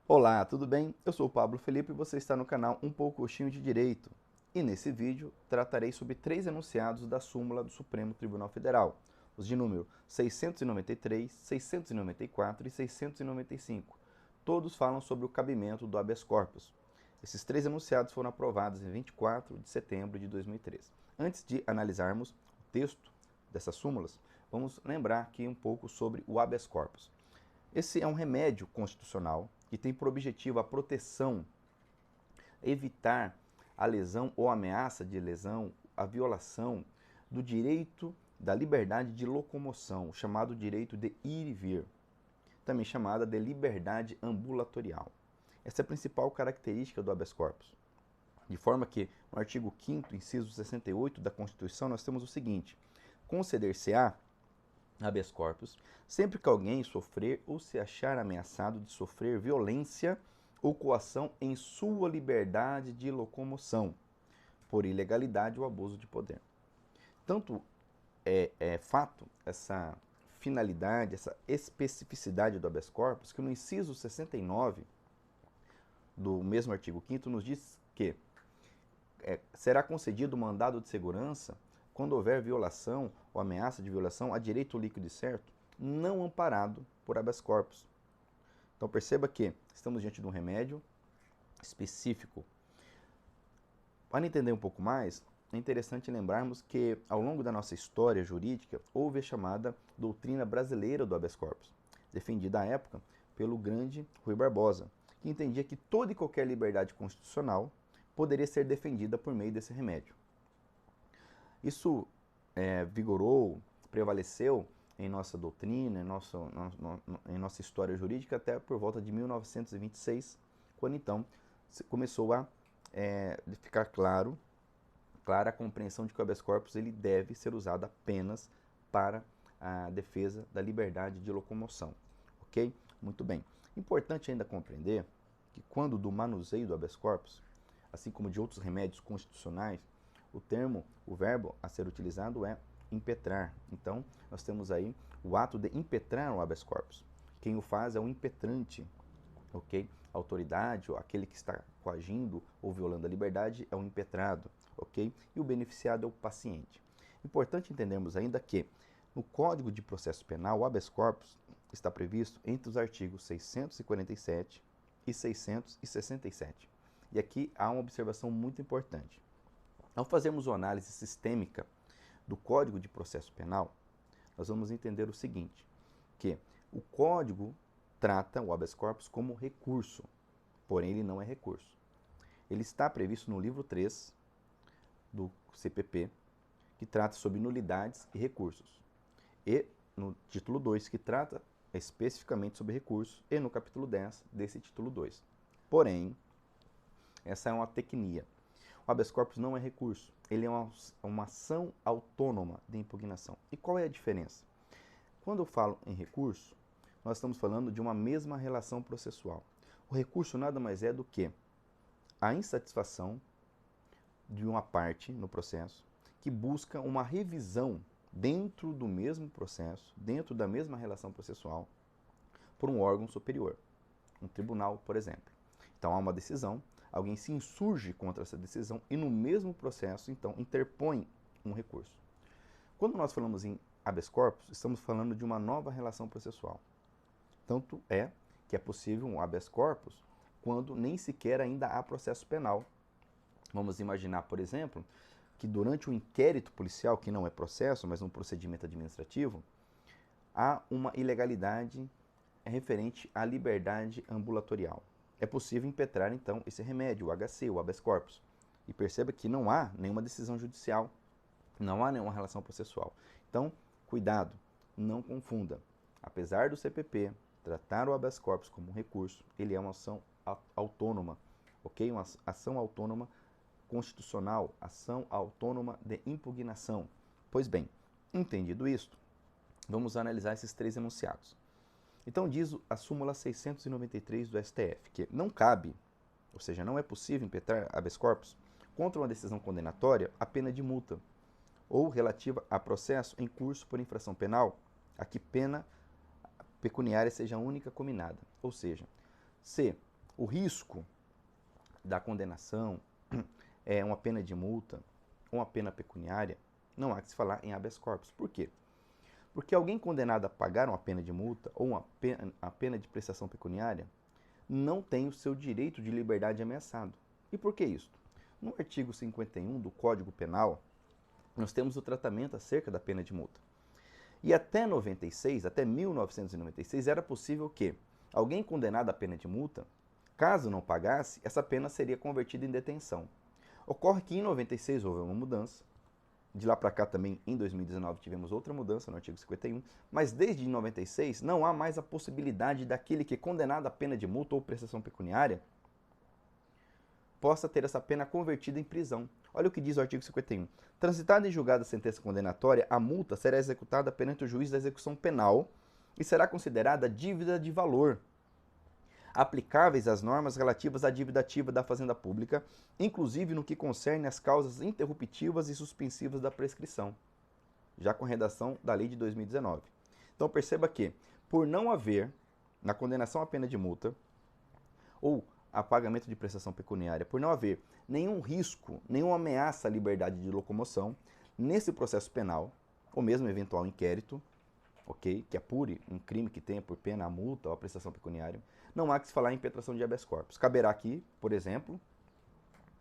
Olá, tudo bem? Eu sou o Pablo Felipe e você está no canal Um Pouco Coxinho de Direito. E nesse vídeo tratarei sobre três enunciados da súmula do Supremo Tribunal Federal, os de número 693, 694 e 695. Todos falam sobre o cabimento do habeas corpus. Esses três enunciados foram aprovados em 24 de setembro de 2013. Antes de analisarmos o texto dessas súmulas, vamos lembrar aqui um pouco sobre o habeas corpus. Esse é um remédio constitucional que tem por objetivo a proteção, evitar a lesão ou ameaça de lesão, a violação do direito da liberdade de locomoção, chamado direito de ir e vir, também chamada de liberdade ambulatorial. Essa é a principal característica do habeas corpus. De forma que, no artigo 5º, inciso 68 da Constituição, nós temos o seguinte: conceder-se-á habeas corpus sempre que alguém sofrer ou se achar ameaçado de sofrer violência ou coação em sua liberdade de locomoção, por ilegalidade ou abuso de poder. Tanto é fato essa finalidade, essa especificidade do habeas corpus, que no inciso 69 do mesmo artigo 5º nos diz que será concedido mandado de segurança quando houver violação ou ameaça de violação a direito líquido e certo, não amparado por habeas corpus. Então perceba que estamos diante de um remédio específico. Para entender um pouco mais, é interessante lembrarmos que ao longo da nossa história jurídica houve a chamada doutrina brasileira do habeas corpus, defendida à época pelo grande Rui Barbosa, que entendia que toda e qualquer liberdade constitucional poderia ser defendida por meio desse remédio. Isso vigorou, prevaleceu em nossa doutrina, em nossa história jurídica até por volta de 1926, quando então começou a ficar clara a compreensão de que o habeas corpus ele deve ser usado apenas para a defesa da liberdade de locomoção. Ok? Muito bem. Importante ainda compreender que quando do manuseio do habeas corpus, assim como de outros remédios constitucionais, o verbo a ser utilizado é impetrar. Então, nós temos aí o ato de impetrar o habeas corpus. Quem o faz é o impetrante, ok? A autoridade, ou aquele que está coagindo ou violando a liberdade, é o impetrado, ok? E o beneficiado é o paciente. Importante entendermos ainda que, no Código de Processo Penal, o habeas corpus está previsto entre os artigos 647 e 667. E aqui há uma observação muito importante. Ao fazermos uma análise sistêmica do Código de Processo Penal, nós vamos entender o seguinte, que o Código trata o habeas corpus como recurso, porém ele não é recurso. Ele está previsto no livro 3 do CPP, que trata sobre nulidades e recursos, e no título 2, que trata especificamente sobre recursos, e no capítulo 10 desse título 2. Porém, essa é uma tecnia. O habeas corpus não é recurso, ele é uma ação autônoma de impugnação. E qual é a diferença? Quando eu falo em recurso, nós estamos falando de uma mesma relação processual. O recurso nada mais é do que a insatisfação de uma parte no processo que busca uma revisão dentro do mesmo processo, dentro da mesma relação processual, por um órgão superior, um tribunal, por exemplo. Então há uma decisão, alguém se insurge contra essa decisão e no mesmo processo, então, interpõe um recurso. Quando nós falamos em habeas corpus, estamos falando de uma nova relação processual. Tanto é que é possível um habeas corpus quando nem sequer ainda há processo penal. Vamos imaginar, por exemplo, que durante um inquérito policial, que não é processo, mas um procedimento administrativo, há uma ilegalidade referente à liberdade ambulatorial. É possível impetrar, então, esse remédio, o HC, o habeas corpus. E perceba que não há nenhuma decisão judicial, não há nenhuma relação processual. Então, cuidado, não confunda. Apesar do CPP tratar o habeas corpus como um recurso, ele é uma ação autônoma, ok? Uma ação autônoma constitucional, ação autônoma de impugnação. Pois bem, entendido isto, vamos analisar esses três enunciados. Então diz a súmula 693 do STF que não cabe, ou seja, não é possível impetrar habeas corpus contra uma decisão condenatória a pena de multa ou relativa a processo em curso por infração penal a que pena pecuniária seja a única cominada. Ou seja, se o risco da condenação é uma pena de multa ou uma pena pecuniária, não há que se falar em habeas corpus. Por quê? Porque alguém condenado a pagar uma pena de multa ou a pena de prestação pecuniária não tem o seu direito de liberdade ameaçado. E por que isso? No artigo 51 do Código Penal, nós temos o tratamento acerca da pena de multa. E até 1996, era possível que alguém condenado à pena de multa, caso não pagasse, essa pena seria convertida em detenção. Ocorre que em 96 houve uma mudança, de lá para cá também, em 2019, tivemos outra mudança no artigo 51, mas desde 96 não há mais a possibilidade daquele que é condenado à pena de multa ou prestação pecuniária possa ter essa pena convertida em prisão. Olha o que diz o artigo 51. Transitada e julgada a sentença condenatória, a multa será executada perante o juiz da execução penal e será considerada dívida de valor, aplicáveis às normas relativas à dívida ativa da Fazenda Pública, inclusive no que concerne às causas interruptivas e suspensivas da prescrição, já com redação da lei de 2019. Então perceba que, por não haver, na condenação à pena de multa, ou a pagamento de prestação pecuniária, por não haver nenhum risco, nenhuma ameaça à liberdade de locomoção, nesse processo penal, ou mesmo eventual inquérito, ok, que apure um crime que tenha por pena a multa ou a prestação pecuniária, não há que se falar em impetração de habeas corpus. Caberá aqui, por exemplo,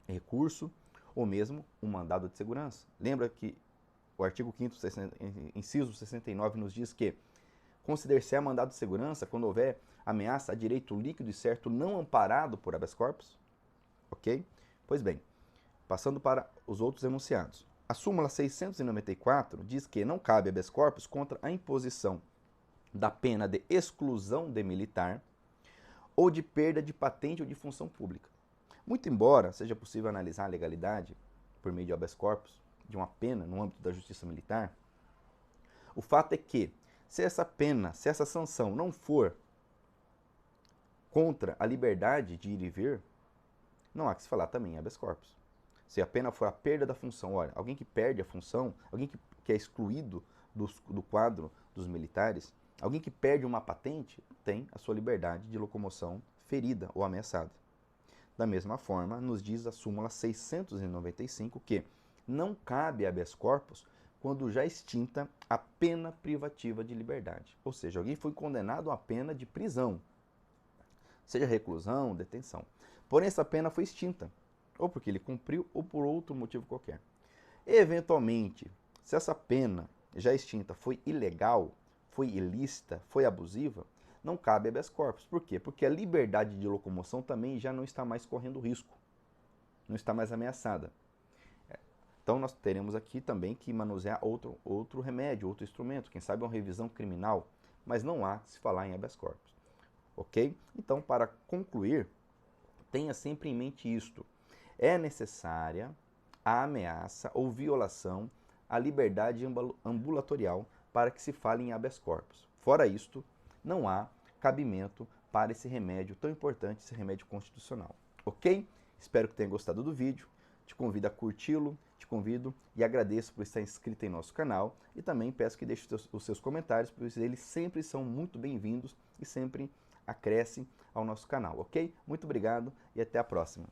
recurso ou mesmo um mandado de segurança. Lembra que o artigo 5º, inciso 69, nos diz que consider-se-á mandado de segurança quando houver ameaça a direito líquido e certo não amparado por habeas corpus? Ok? Pois bem, passando para os outros enunciados. A súmula 694 diz que não cabe habeas corpus contra a imposição da pena de exclusão de militar ou de perda de patente ou de função pública. Muito embora seja possível analisar a legalidade, por meio de habeas corpus, de uma pena no âmbito da justiça militar, o fato é que, se essa pena, se essa sanção não for contra a liberdade de ir e vir, não há que se falar também em habeas corpus. Se a pena for a perda da função, olha, alguém que perde a função, alguém que é excluído do quadro dos militares, alguém que perde uma patente, tem a sua liberdade de locomoção ferida ou ameaçada. Da mesma forma, nos diz a súmula 695 que não cabe habeas corpus quando já extinta a pena privativa de liberdade. Ou seja, alguém foi condenado a pena de prisão, seja reclusão, detenção. Porém, essa pena foi extinta, ou porque ele cumpriu, ou por outro motivo qualquer. Eventualmente, se essa pena já extinta foi ilegal, foi ilícita, foi abusiva, não cabe habeas corpus. Por quê? Porque a liberdade de locomoção também já não está mais correndo risco, não está mais ameaçada. Então nós teremos aqui também que manusear outro remédio, outro instrumento, quem sabe uma revisão criminal, mas não há que se falar em habeas corpus. Ok? Então, para concluir, tenha sempre em mente isto. É necessária a ameaça ou violação à liberdade ambulatorial para que se fale em habeas corpus. Fora isto, não há cabimento para esse remédio tão importante, esse remédio constitucional. Ok? Espero que tenha gostado do vídeo. Te convido a curti-lo, te convido e agradeço por estar inscrito em nosso canal e também peço que deixe os seus comentários, pois eles sempre são muito bem-vindos e sempre acrescem ao nosso canal, ok? Muito obrigado e até a próxima.